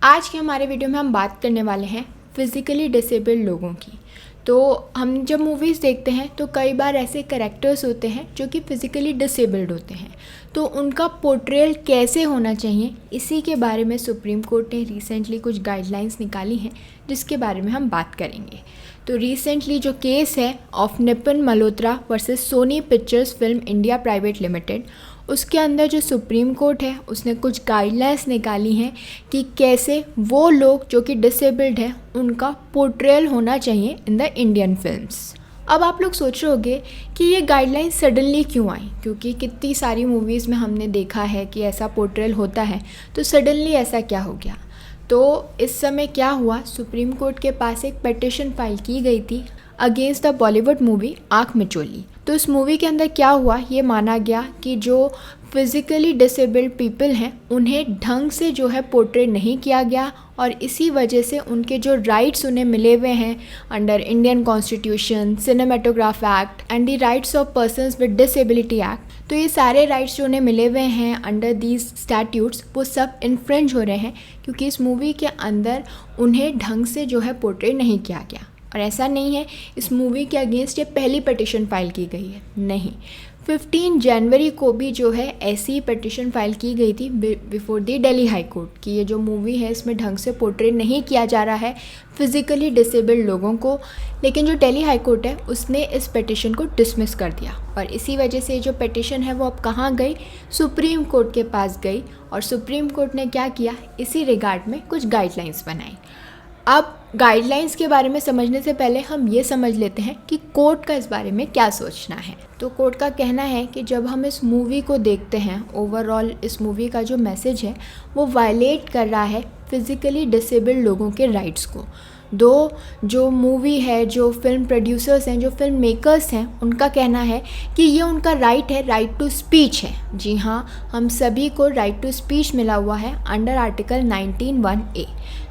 आज के हमारे वीडियो में हम बात करने वाले हैं फिज़िकली डिसेबल्ड लोगों की। तो हम जब मूवीज़ देखते हैं तो कई बार ऐसे कैरेक्टर्स होते हैं जो कि फ़िज़िकली डिसेबल्ड होते हैं, तो उनका पोर्ट्रेयल कैसे होना चाहिए, इसी के बारे में सुप्रीम कोर्ट ने रिसेंटली कुछ गाइडलाइंस निकाली हैं जिसके बारे में हम बात करेंगे। तो रिसेंटली जो केस है of Nitin Malhotra versus Soni pictures film India private limited, उसके अंदर जो सुप्रीम कोर्ट है उसने कुछ गाइडलाइंस निकाली हैं कि कैसे वो लोग जो कि डिसेबल्ड हैं उनका पोर्ट्रेयल होना चाहिए इन द इंडियन फिल्म्स। अब आप लोग सोच रहे होंगे कि ये गाइडलाइन सडनली क्यों आई, क्योंकि कितनी सारी मूवीज़ में हमने देखा है कि ऐसा पोर्ट्रेयल होता है, तो सडनली ऐसा क्या हो गया। तो इस समय क्या हुआ, सुप्रीम कोर्ट के पास एक पिटीशन फाइल की गई थी अगेंस्ट द बॉलीवुड मूवी आँख मिचोली। तो इस मूवी के अंदर क्या हुआ, ये माना गया कि जो फिज़िकली डिसेबल्ड पीपल हैं उन्हें ढंग से जो है पोर्ट्रे नहीं किया गया, और इसी वजह से उनके जो राइट्स उन्हें मिले हुए हैं under Indian constitution, cinematograph act and the rights of persons with disability act, तो ये सारे राइट्स जो उन्हें मिले हुए हैं अंडर दीज स्टैट्यूट्स वो सब इन्फ्रिंज हो रहे हैं, क्योंकि इस मूवी के अंदर उन्हें ढंग से जो है पोर्ट्रे नहीं किया गया। और ऐसा नहीं है इस मूवी के अगेंस्ट ये पहली पिटीशन फाइल की गई है, नहीं, 15 जनवरी को भी जो है ऐसी पिटीशन फाइल की गई थी before the Delhi high court कि ये जो मूवी है इसमें ढंग से पोर्ट्रे नहीं किया जा रहा है फिज़िकली डिसेबल्ड लोगों को। लेकिन जो दिल्ली हाई कोर्ट है उसने इस पिटीशन को डिसमिस कर दिया, और इसी वजह से जो पिटीशन है वो अब कहाँ गई, सुप्रीम कोर्ट के पास गई, और सुप्रीम कोर्ट ने क्या किया, इसी रिगार्ड में कुछ गाइडलाइंस बनाई। अब गाइडलाइंस के बारे में समझने से पहले हम ये समझ लेते हैं कि कोर्ट का इस बारे में क्या सोचना है। तो कोर्ट का कहना है कि जब हम इस मूवी को देखते हैं, ओवरऑल इस मूवी का जो मैसेज है वो वायलेट कर रहा है फिज़िकली डिसेबल्ड लोगों के राइट्स को। दो जो मूवी है, जो फिल्म प्रोड्यूसर्स हैं, जो फिल्म मेकर्स हैं, उनका कहना है कि ये उनका राइट है, राइट टू स्पीच है। जी हाँ, हम सभी को राइट टू स्पीच मिला हुआ है अंडर आर्टिकल 19(1)(a।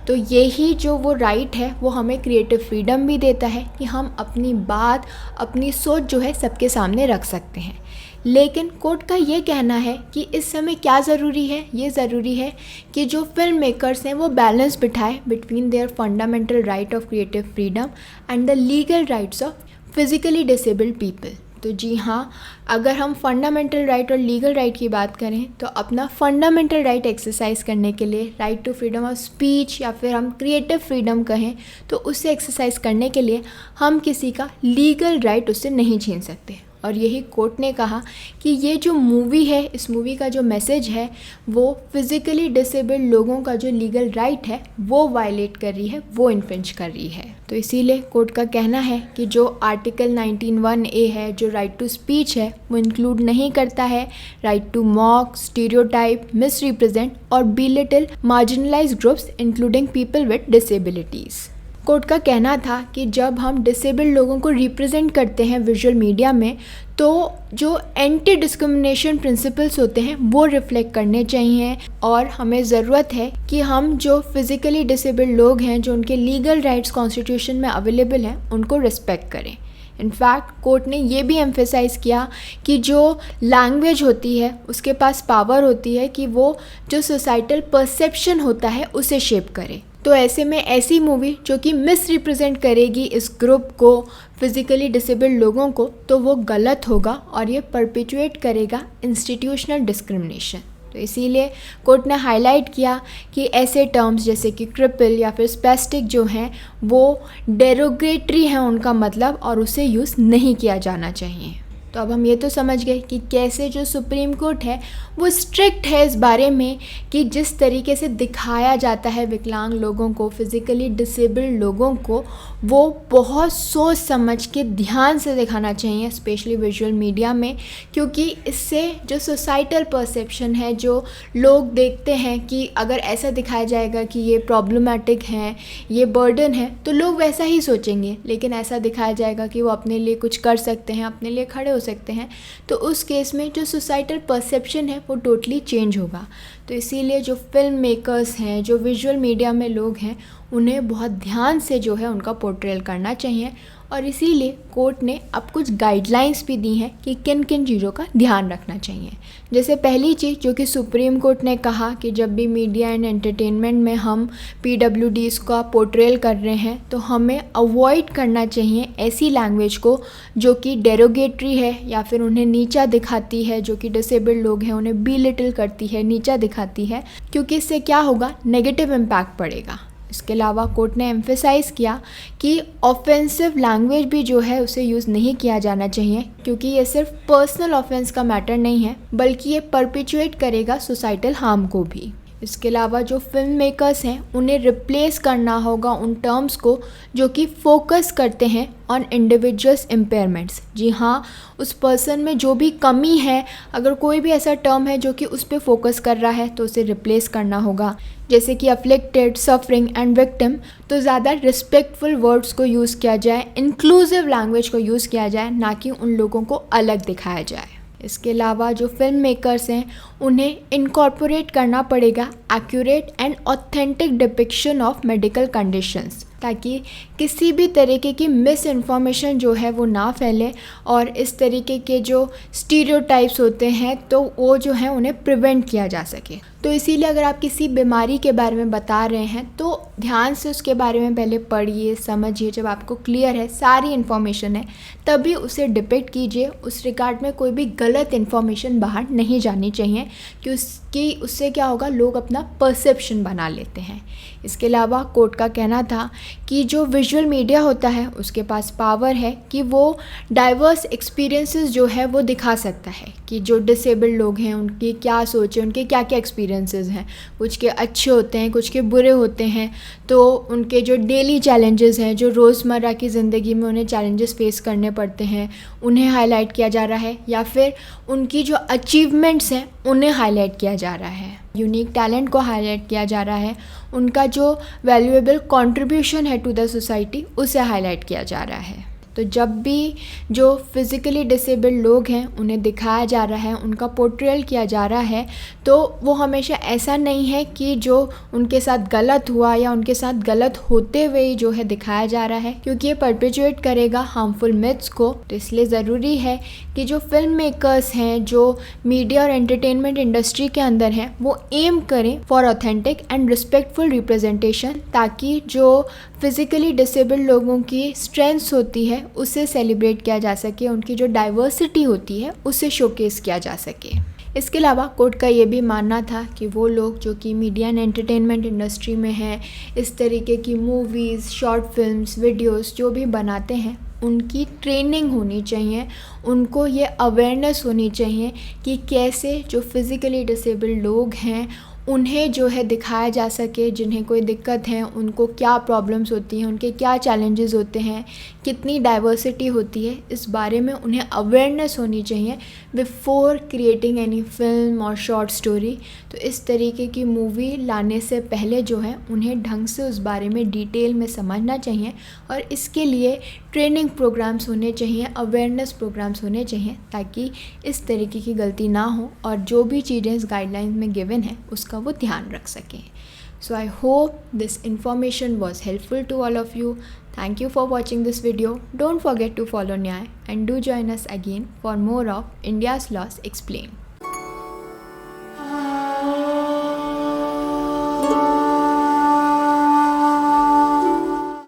तो यही जो वो राइट है वो हमें क्रिएटिव फ्रीडम भी देता है कि हम अपनी बात, अपनी सोच जो है सबके सामने रख सकते हैं। लेकिन कोर्ट का ये कहना है कि इस समय क्या ज़रूरी है, ये ज़रूरी है कि जो फिल्म मेकर्स हैं वो बैलेंस बिठाए between their fundamental right of creative freedom and the legal rights of physically disabled people. तो जी हाँ, अगर हम फंडामेंटल राइट और लीगल राइट की बात करें तो अपना फंडामेंटल राइट एक्सरसाइज करने के लिए, right to freedom of speech या फिर हम क्रिएटिव फ्रीडम कहें, तो उससे एक्सरसाइज करने के लिए हम किसी का लीगल राइट उससे नहीं छीन सकते। और यही कोर्ट ने कहा कि ये जो मूवी है, इस मूवी का जो मैसेज है वो फिज़िकली डिसेबल्ड लोगों का जो लीगल राइट है वो वायलेट कर रही है, वो इन्फ्रिंज कर रही है। तो इसीलिए कोर्ट का कहना है कि जो आर्टिकल 19(1)(a है, जो राइट टू स्पीच है, वो इंक्लूड नहीं करता है right to mock, stereotype, misrepresent और belittle marginalised groups including people with disabilities. Court का कहना था कि जब हम डिसेबल्ड लोगों को रिप्रेजेंट करते हैं विजुअल मीडिया में, तो जो एंटी डिस्क्रिमिनेशन प्रिंसिपल्स होते हैं वो रिफ्लेक्ट करने चाहिए, और हमें ज़रूरत है कि हम जो फिज़िकली डिसेबल्ड लोग हैं, जो उनके लीगल राइट्स कॉन्स्टिट्यूशन में अवेलेबल हैं, उनको रिस्पेक्ट करें। इनफैक्ट कोर्ट ने ये भी एम्फेसाइज़ किया कि जो लैंग्वेज होती है उसके पास पावर होती है कि वो जो सोसाइटल परसेप्शन होता है उसे शेप करे। तो ऐसे में ऐसी मूवी जो कि मिस रिप्रेजेंट करेगी इस ग्रुप को, फिज़िकली डिसेबल्ड लोगों को, तो वो गलत होगा और ये परपेचुएट करेगा इंस्टीट्यूशनल डिस्क्रिमिनेशन। तो इसीलिए कोर्ट ने हाईलाइट किया कि ऐसे टर्म्स जैसे कि क्रिपल या फिर स्पेस्टिक जो हैं वो डेरोगेटरी हैं उनका मतलब, और उसे यूज़ नहीं किया जाना चाहिए। तो अब हम ये तो समझ गए कि कैसे जो सुप्रीम कोर्ट है वो स्ट्रिक्ट है इस बारे में कि जिस तरीके से दिखाया जाता है विकलांग लोगों को, फिज़िकली डिसेबल्ड लोगों को, वो बहुत सोच समझ के ध्यान से दिखाना चाहिए, स्पेशली विजुअल मीडिया में, क्योंकि इससे जो सोसाइटल परसेप्शन है, जो लोग देखते हैं कि अगर ऐसा दिखाया जाएगा कि ये प्रॉब्लमेटिक है, ये बर्डन है, तो लोग वैसा ही सोचेंगे। लेकिन ऐसा दिखाया जाएगा कि वो अपने लिए कुछ कर सकते हैं, अपने लिए खड़े हो सकते हैं, तो उस केस में जो सोसाइटल परसेप्शन है वो टोटली चेंज होगा। तो इसीलिए जो फिल्म मेकर्स हैं, जो विजुअल मीडिया में लोग हैं, उन्हें बहुत ध्यान से जो है उनका पोर्ट्रेयल करना चाहिए, और इसीलिए कोर्ट ने अब कुछ गाइडलाइंस भी दी हैं कि किन किन चीज़ों का ध्यान रखना चाहिए। जैसे पहली चीज़ जो कि सुप्रीम कोर्ट ने कहा कि जब भी मीडिया एंड एंटरटेनमेंट में हम PWDs का पोर्ट्रेल कर रहे हैं तो हमें अवॉइड करना चाहिए ऐसी लैंग्वेज को जो कि डेरोगेटरी है या फिर उन्हें नीचा दिखाती है, जो कि डिसेबल्ड लोग हैं उन्हें बिलिटल करती है, नीचा दिखाती है, क्योंकि इससे क्या होगा, नेगेटिव इम्पैक्ट पड़ेगा। इसके अलावा कोर्ट ने एम्फेसाइज़ किया कि ऑफेंसिव लैंग्वेज भी जो है उसे यूज़ नहीं किया जाना चाहिए, क्योंकि ये सिर्फ पर्सनल ऑफेंस का मैटर नहीं है बल्कि ये परपिचुएट करेगा सोसाइटल हार्म को भी। इसके अलावा जो फिल्म मेकर्स हैं उन्हें रिप्लेस करना होगा उन टर्म्स को जो कि फोकस करते हैं ऑन इंडिविजुअल्स इम्पेयरमेंट्स। जी हाँ, उस पर्सन में जो भी कमी है, अगर कोई भी ऐसा टर्म है जो कि उस पर फोकस कर रहा है तो उसे रिप्लेस करना होगा। जैसे कि अफ्लिक्टेड, सफरिंग एंड विक्टिम, तो ज़्यादा रिस्पेक्टफुल वर्ड्स को यूज़ किया जाए, इंक्लूसिव लैंग्वेज को यूज़ किया जाए, ना कि उन लोगों को अलग दिखाया जाए। इसके अलावा जो फिल्म मेकर्स हैं उन्हें इनकॉर्पोरेट करना पड़ेगा accurate and authentic depiction of medical conditions, ताकि किसी भी तरीके की मिस इन्फॉर्मेशन जो है वो ना फैले और इस तरीके के जो स्टीरियोटाइप्स होते हैं तो वो जो है उन्हें प्रिवेंट किया जा सके। तो इसीलिए अगर आप किसी बीमारी के बारे में बता रहे हैं तो ध्यान से उसके बारे में पहले पढ़िए, समझिए। जब आपको क्लियर है, सारी इन्फॉर्मेशन है, तभी उसे डिपिक्ट कीजिए। उस रिगार्ड में कोई भी गलत इन्फॉर्मेशन बाहर नहीं जानी चाहिए कि उससे क्या होगा, लोग अपना परसेप्शन बना लेते हैं। इसके अलावा कोर्ट का कहना था कि जो विजुअल मीडिया होता है उसके पास पावर है कि वो डाइवर्स एक्सपीरियंसेस जो है वो दिखा सकता है कि जो डिसेबल्ड लोग हैं उनकी क्या सोच है, उनके क्या क्या एक्सपीरियंसेस हैं। कुछ के अच्छे होते हैं, कुछ के बुरे होते हैं। तो उनके जो डेली चैलेंजेस हैं, जो रोज़मर्रा की ज़िंदगी में उन्हें चैलेंजेस फेस करने पड़ते हैं, उन्हें हाईलाइट किया जा रहा है, या फिर उनकी जो अचीवमेंट्स हैं उन्हें हाईलाइट किया जा रहा है, यूनिक टैलेंट को हाईलाइट किया जा रहा है, उनका जो वैल्यूएबल कंट्रीब्यूशन है टू द सोसाइटी उसे हाईलाइट किया जा रहा है। तो जब भी जो फिज़िकली डिसेबल्ड लोग हैं उन्हें दिखाया जा रहा है, उनका पोर्ट्रेल किया जा रहा है, तो वो हमेशा ऐसा नहीं है कि जो उनके साथ गलत हुआ या उनके साथ गलत होते हुए ही जो है दिखाया जा रहा है, क्योंकि ये परपेचुएट करेगा हार्मफुल मिथ्स को। तो इसलिए ज़रूरी है कि जो फिल्म मेकर्स हैं, जो मीडिया और एंटरटेनमेंट इंडस्ट्री के अंदर हैं, वो एम करें for authentic and respectful representation, ताकि जो फिज़िकली डिसेबल्ड लोगों की स्ट्रेंथ्स होती है उसे सेलिब्रेट किया जा सके, उनकी जो डाइवर्सिटी होती है उसे शोकेस किया जा सके। इसके अलावा कोर्ट का ये भी मानना था कि वो लोग जो कि मीडिया एंड एंटरटेनमेंट इंडस्ट्री में हैं, इस तरीके की मूवीज़, शॉर्ट फिल्म्स, वीडियोस जो भी बनाते हैं, उनकी ट्रेनिंग होनी चाहिए, उनको ये अवेयरनेस होनी चाहिए कि कैसे जो फिज़िकली डिसेबल्ड लोग हैं उन्हें जो है दिखाया जा सके, जिन्हें कोई दिक्कत है उनको क्या प्रॉब्लम्स होती हैं, उनके क्या चैलेंजेस होते हैं, कितनी डाइवर्सिटी होती है, इस बारे में उन्हें अवेयरनेस होनी चाहिए बिफोर क्रिएटिंग एनी फिल्म और शॉर्ट स्टोरी। तो इस तरीके की मूवी लाने से पहले जो है उन्हें ढंग से उस बारे में डिटेल में समझना चाहिए और इसके लिए ट्रेनिंग प्रोग्राम्स होने चाहिए, अवेयरनेस प्रोग्राम्स होने चाहिए, ताकि इस तरीके की गलती ना हो और जो भी चीज़ें इस गाइडलाइन में गिवन है उसका वो ध्यान रख सकें। So I hope this information was helpful to all of you. Thank you for watching this video. Don't forget to follow Nyay and do join us again for more of India's Laws Explained.